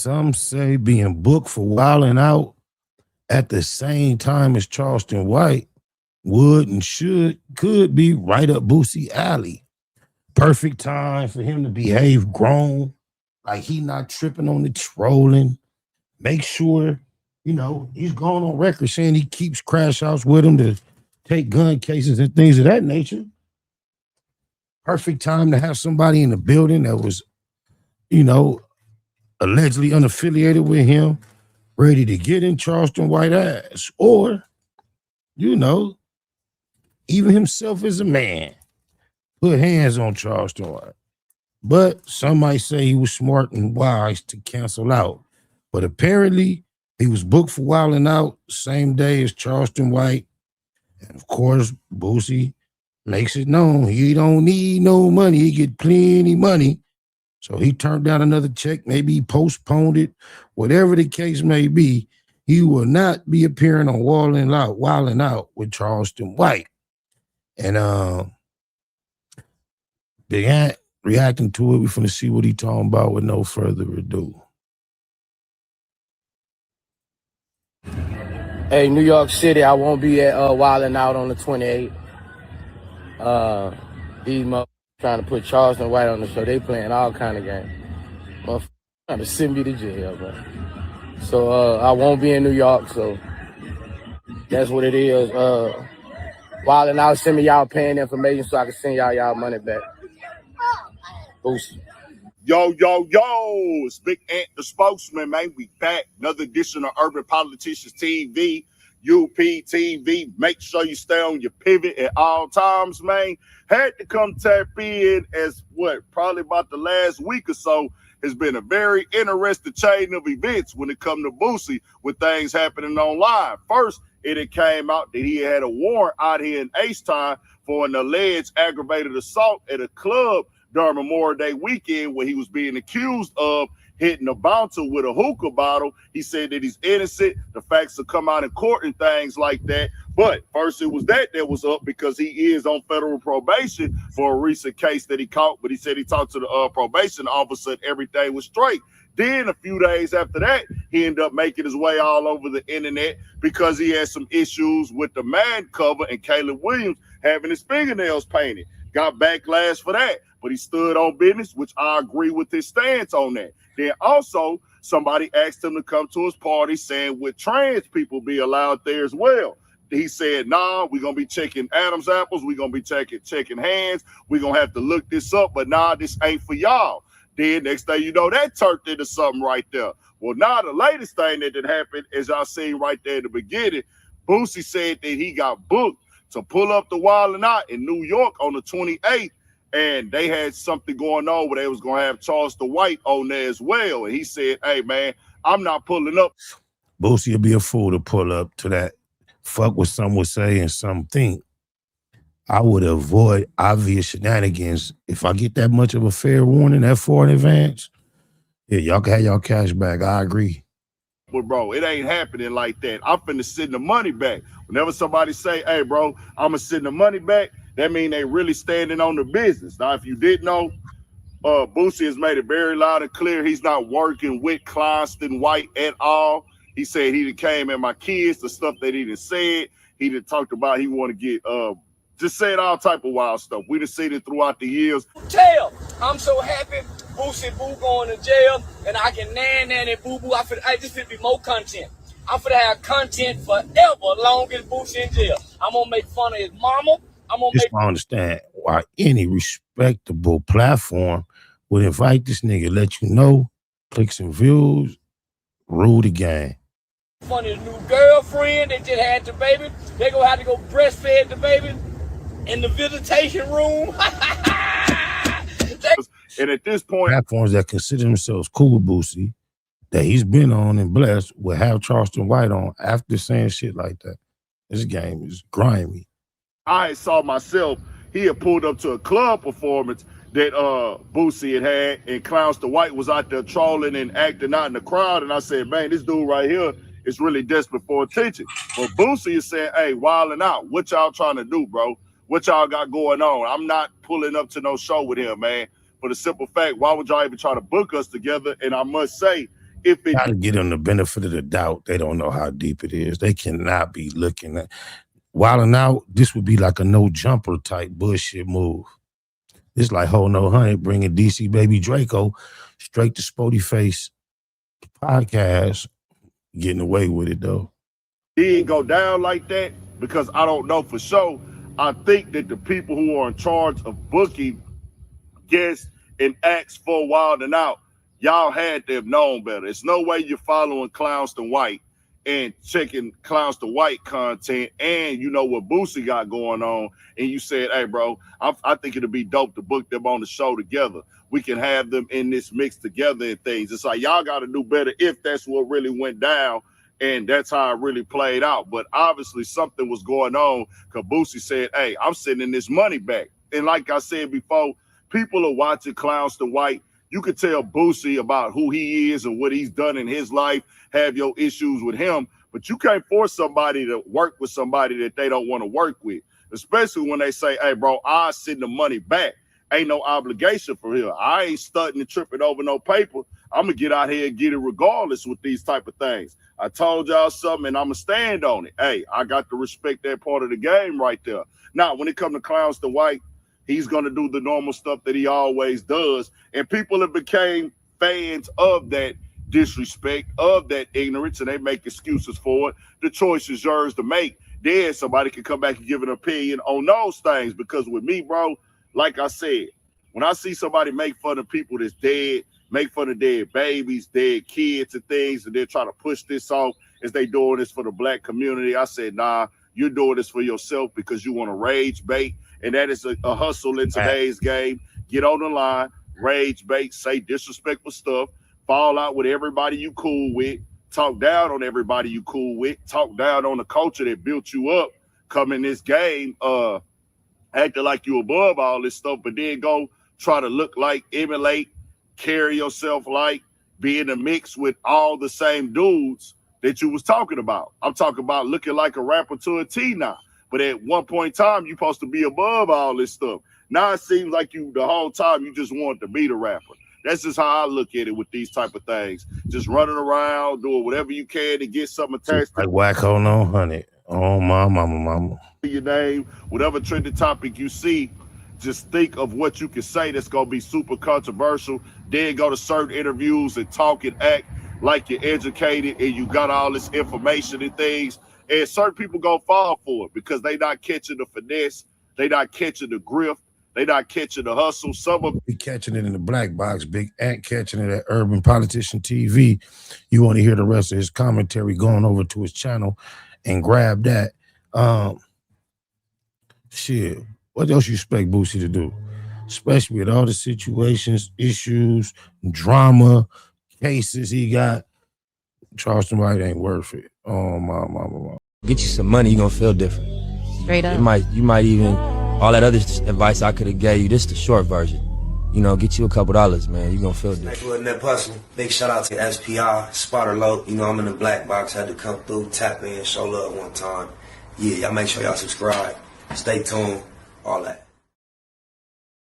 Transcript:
some say being booked for wilding out at the same time as Charleston White would and could be right up Boosie alley. Perfect time for him to behave grown, like he not tripping on the trolling. Make sure, he's going on record saying he keeps crash outs with him to take gun cases and things of that nature. Perfect time to have somebody in the building that was, allegedly unaffiliated with him, ready to get in Charleston White ass. Or, even himself as a man, put hands on Charleston White. But some might say he was smart and wise to cancel out. But apparently, he was booked for wilding out same day as Charleston White. And of course, Boosie makes it known he don't need no money. He get plenty money. So he turned down another check. Maybe he postponed it. Whatever the case may be, he will not be appearing on Wilding Out with Charleston White. And Big Ant reacting to it. We're finna see what he talking about with no further ado. Hey, New York City, I won't be at Wildin' Out on the 28th. These motherfuckers trying to put Charleston White on the show. They playing all kind of games. Motherfuckers trying to send me to jail, man. So I won't be in New York, so that's what it is. Wildin' Out, send me y'all paying information so I can send y'all money back. Boosie. Yo, it's Big Ant, the spokesman, man. We back. Another edition of Urban Politicians TV, UPTV. Make sure you stay on your pivot at all times, man. Had to come tap in as probably about the last week or so has been a very interesting chain of events when it comes to Boosie with things happening online. First, it came out that he had a warrant out here in H-Town for an alleged aggravated assault at a club during Memorial Day weekend where he was being accused of hitting a bouncer with a hookah bottle. He said that he's innocent. The facts will come out in court and things like that. But first it was that was up because he is on federal probation for a recent case that he caught. But he said he talked to the probation officer and everything was straight. Then a few days after that, he ended up making his way all over the internet because he had some issues with the Man cover and Caleb Williams having his fingernails painted. Got backlash for that, but he stood on business, which I agree with his stance on that. Then also, somebody asked him to come to his party saying, would trans people be allowed there as well? He said, nah, we're going to be checking Adam's apples. We're going to be checking hands. We're going to have to look this up, but nah, this ain't for y'all. Then next thing you know, that turned into something right there. Well, now the latest thing that happened, as y'all seen right there at the beginning, Boosie said that he got booked to pull up the Wildin' Out in New York on the 28th, and they had something going on where they was going to have Charleston White on there as well. And he said, hey, man, I'm not pulling up. Boosie would be a fool to pull up to that. Fuck what some would say and some think. I would avoid obvious shenanigans. If I get that much of a fair warning that far in advance, yeah, y'all can have y'all cash back. I agree. But, bro, it ain't happening like that. I'm finna send the money back. Whenever somebody say, hey, bro, I'm going to send the money back, that mean they really standing on the business. Now, if you didn't know, Boosie has made it very loud and clear he's not working with Charleston White at all. He said he done came at my kids, the stuff that he done said. He done talked about he want to get, just said all type of wild stuff. We done seen it throughout the years. Jail. I'm so happy Boosie Boo going to jail and I can nanny boo boo. This should be more content. I'm finna have content forever long as Boosie in jail. I'm gonna make fun of his mama. Just don't understand why any respectable platform would invite this nigga, let you know, clicks and views, rule the game. Fun of his new girlfriend that just had the baby. They gonna have to go breastfeed the baby in the visitation room. And at this point, platforms that consider themselves cool with Boosie, that he's been on and blessed, will have Charleston White on after saying shit like that. This game is grimy. I saw myself, he had pulled up to a club performance that Boosie had, and Charleston White was out there trolling and acting out in the crowd. And I said, man, this dude right here is really desperate for attention. But Boosie is saying, hey, wilding out. What y'all trying to do, bro? What y'all got going on? I'm not pulling up to no show with him, man. For the simple fact, why would y'all even try to book us together? And I must say, If it Gotta give them the benefit of the doubt. They don't know how deep it is. They cannot be looking at wilding out. This would be like a no jumper type bullshit move. It's like Ho No Hunt bringing DC Baby Draco straight to Spody Face podcast, getting away with it though. He didn't go down like that because I don't know for sure. I think that the people who are in charge of booking guests and acts for Wild and Out, y'all had to have known better. It's no way you're following Clownston White and checking Clownston White content, and you know what Boosie got going on, and you said, hey, bro, I think it'd be dope to book them on the show together. We can have them in this mix together and things. It's like y'all got to do better if that's what really went down, and that's how it really played out. But obviously something was going on because Boosie said, hey, I'm sending this money back. And like I said before, people are watching Clownston White. You could tell Boosie about who he is and what he's done in his life, have your issues with him, but you can't force somebody to work with somebody that they don't want to work with, especially when they say, hey, bro, I'll send the money back. Ain't no obligation for him. I ain't stunting and tripping over no paper. I'm going to get out here and get it regardless with these type of things. I told y'all something, and I'm going to stand on it. Hey, I got to respect that part of the game right there. Now, when it comes to Clownston White, he's going to do the normal stuff that he always does, and people have became fans of that disrespect, of that ignorance, and they make excuses for it. The choice is yours to make. Then somebody can come back and give an opinion on those things, because with me, bro, like I said, when I see somebody make fun of people that's dead, make fun of dead babies, dead kids and things, and they're trying to push this off as they doing this for the black community, I said, nah, you're doing this for yourself because you want to rage bait, and that is a hustle in today's game. Get on the line, rage bait, say disrespectful stuff, fall out with everybody you cool with, talk down on everybody you cool with, talk down on the culture that built you up, come in this game, acting like you above all this stuff, but then go try to look like, emulate, carry yourself like, be in the mix with all the same dudes that you was talking about. I'm talking about looking like a rapper to a T now. But at one point in time, you're supposed to be above all this stuff. Now it seems like you, the whole time, you just want to be the rapper. That's just how I look at it with these type of things. Just running around, doing whatever you can to get something attached to like Wacko No Honey. Oh, my mama. your name. Whatever trending topic you see, just think of what you can say that's going to be super controversial. Then go to certain interviews and talk and act like you're educated and you got all this information and things. And certain people going to fall for it because they not catching the finesse. They not catching the grift. They not catching the hustle. Some of be catching it in the black box. Big Ant catching it at Urban Politician TV. You want to hear the rest of his commentary, going over to his channel and grab that. Shit, what else you expect Boosie to do? Especially with all the situations, issues, drama, cases he got. Charleston White ain't worth it. Oh, my mama. Get you some money, you're gonna feel different. Straight up. You might even, all that other advice I could have gave you, this the short version. You know, get you a couple dollars, man. You're gonna feel different. Next with Net Hustle. Big shout out to SPI, Spotter Low. You know, I'm in the black box, had to come through, tap in, show love one time. Yeah, y'all make sure y'all subscribe. Stay tuned, all that.